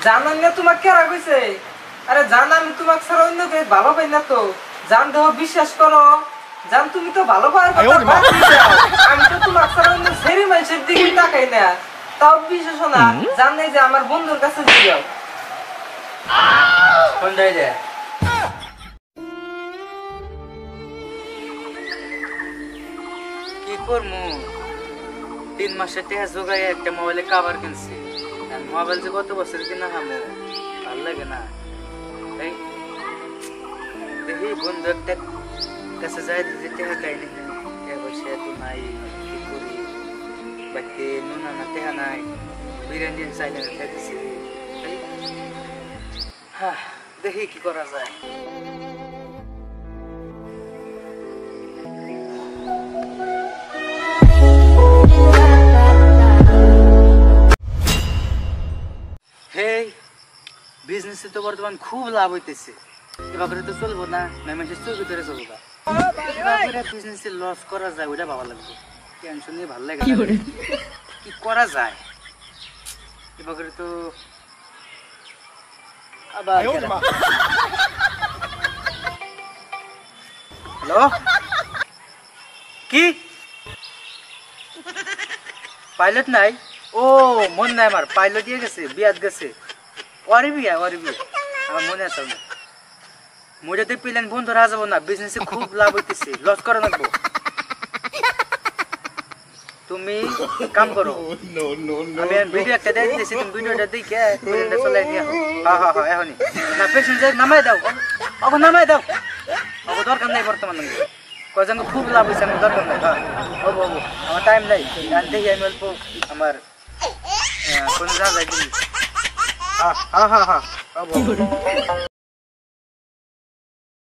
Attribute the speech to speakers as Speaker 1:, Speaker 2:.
Speaker 1: জানান না তোমাকে কেরা কইছে? আরে জান আমি তোমাকে ছাড়া অন্য কে ভালো পাই না তো। জান দেহ বিশ্বাস করো। জান তুমি তো ভালো পাওয়ার কথা ভাবছি যাও। আমি তো তোমাকে ছাড়া অন্য সেরি মানুষের দিকে তাকাই না। তাও বিশ্বাস না। জান নাই যে আমার বন্ধুর কাছে যাও।
Speaker 2: কোন যাই রে? কি করমু? 3 মাসের টাকা জোগাই একটা মোবাইলে কভার কিনছি। আর মোবাইল যে কত বছর কিনা হামু ভাল লাগে না। এই দেখি বন্ধু একটা কাছে যাই দিতে টাকা চাইনি। বসে তো নাই কি করি? বাকি নুন আনা টাকা নাই। বিরিয়ানি চাইলে খাইতেছি। হ্যাঁ দেখি কি করা যায়। হেই বিজনেসে তো বর্তমান খুব লাভ হইতেছে। এভাবে তো চলবো না, মেমেন্সের চলবে ধরে চলবো। বিজনেসে লস করা যায় ওইটা ভালো লাগবে। টেনশন নিয়ে ভালো লাগে কি করা যায়। এভাবে তো আবার হ্যালো কি পাইলট নাই? ও মন নাই আমার, পাইলট দিয়ে গেছে, বিয়াত গেছে। ওরে বিয়া আমার মনে আছে না। মোটাতে প্লেন বন্ধ ধরা যাবো না, বিজনেসে খুব লাভ হইতেছে, লস করা লাগবো। তুমি কাম করো, আমি ভিডিও একটা দিয়ে দিতেছি, তুমি ভিডিওটা দেখে প্লেনটা চলাই নিয়ে আসো। হ্যাঁ এখনই না, প্যাসেঞ্জার নামাই দাও, নামাই দাও। দরকার নাই বর্তমানে, কয়জন খুব লাভ হয়েছে, আমার দরকার নাই। হবো আমার টাইম নাই, দেখি আমি অল্প আমার কোনো যা যাই। হ্যাঁ